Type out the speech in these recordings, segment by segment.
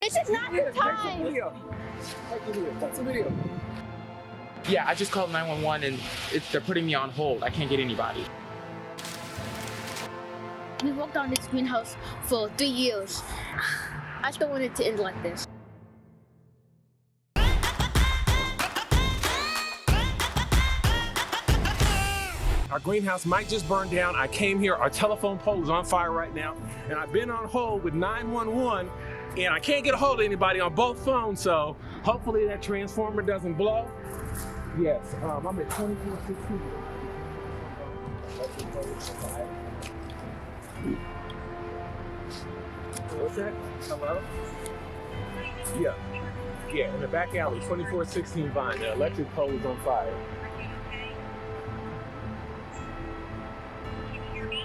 This is not your time. Take some video. Yeah, I just called 911 and they're putting me on hold. I can't get anybody. We worked on this greenhouse for 3 years. I just don't want it to end like this. Our greenhouse might just burn down. I came here, our telephone pole is on fire right now, and I've been on hold with 911, and I can't get a hold of anybody on both phones, so hopefully that transformer doesn't blow. Yes, I'm at 2416. What's that? Hello? Yeah, in the back alley, 2416 Vine, the electric pole is on fire.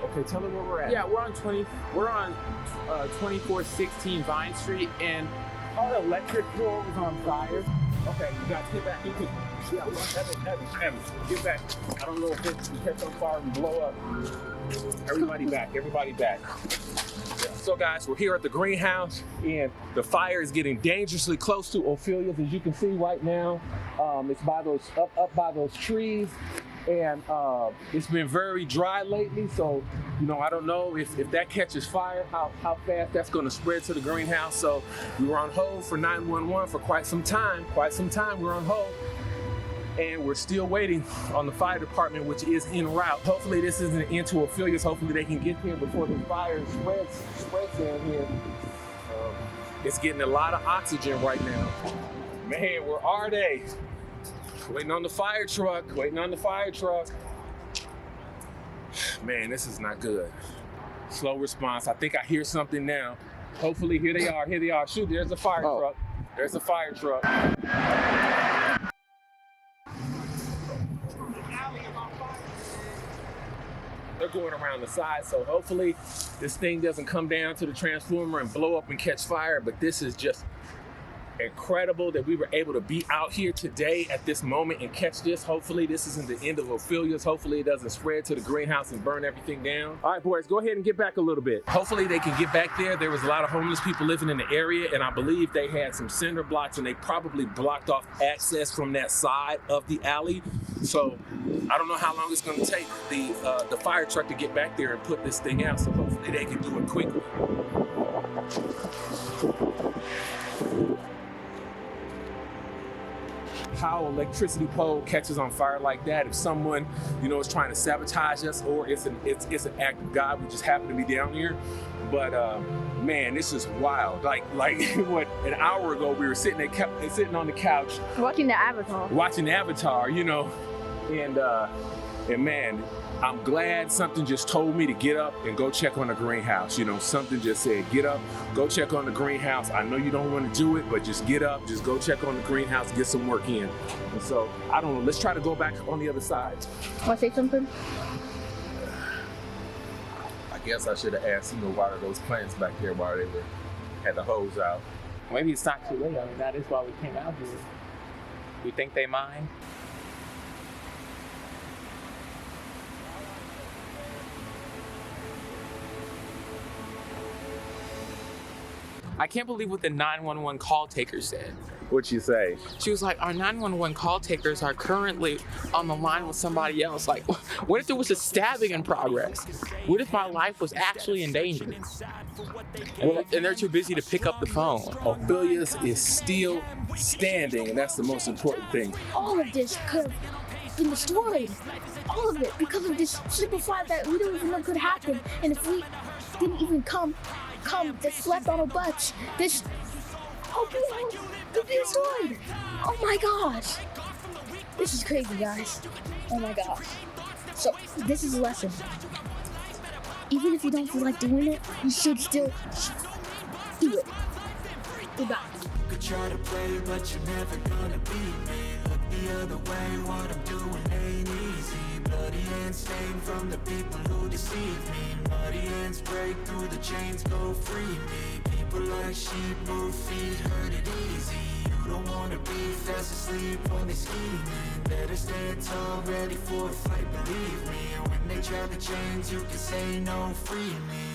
Okay, tell them where we're at. Yeah, we're on 2416 Vine Street, and Our electric pole is on fire. Okay, you guys get back. Evan, get back. I don't know if it can catch on fire and blow up. Everybody back. So guys, we're here at the greenhouse, and the fire is getting dangerously close to Ophelia's, as you can see right now. It's by those up by those trees. And it's been very dry lately, so I don't know if that catches fire, how fast that's going to spread to the greenhouse. So we were on hold for 911 for quite some time. We're on hold, and we're still waiting on the fire department, which is en route. Hopefully this isn't an end to Ophelia's. Hopefully they can get here before the fire spreads down here. It's getting a lot of oxygen right now. Man, where are they? Waiting on the fire truck. Man, this is not good. Slow response. I think I hear something now. Hopefully, here they are. Shoot, there's a fire truck. There's a fire truck. They're going around the side, so hopefully this thing doesn't come down to the transformer and blow up and catch fire, but this is just incredible that we were able to be out here today at this moment and catch this. Hopefully this isn't the end of Ophelia's. Hopefully it doesn't spread to the greenhouse and burn everything down. All right, boys, go ahead and get back a little bit. Hopefully they can get back there. There was a lot of homeless people living in the area, and I believe they had some cinder blocks, and they probably blocked off access from that side of the alley. So I don't know how long it's going to take the fire truck to get back there and put this thing out. So hopefully they can do it quickly. How electricity pole catches on fire like that, if someone is trying to sabotage us, or it's an act of God, we just happen to be down here. But man, this is wild. Like what, an hour ago we were sitting on the couch Watching the Avatar. And man, I'm glad something just told me to get up and go check on the greenhouse. Something just said, get up, go check on the greenhouse. I know you don't want to do it, but just get up, just go check on the greenhouse, get some work in. And so, I don't know, let's try to go back on the other side. Want to say something? I guess I should have asked, why are those plants back there while they had the hose out? maybe it's not too late. I mean, that is why we came out here. We think they mind. I can't believe what the 911 call taker said. What'd she say? She was like, our 911 call takers are currently on the line with somebody else. Like, what if there was a stabbing in progress? What if my life was actually in danger? And they're too busy to pick up the phone. Ophelia's is still standing, and that's the most important thing. All of this could have been destroyed. All of it because of this simple fire that we don't even know could happen. And if we didn't even come, that slept on our butts, this could be destroyed. Oh my gosh. This is crazy, guys. Oh my gosh. So, this is a lesson. Even if you don't feel like doing it, you should still do it. Goodbye. You could try to play, but you're never gonna beat me. Look the other way, what I'm doing ain't easy. Bloody hands stained from the people who deceive me. Muddy hands break through the chains, go free me. People like sheep move feet, hurt it easy. You don't wanna be fast asleep when they scheming. Better stand tall, ready for a fight, believe me. When they try the chains, you can say no, free me.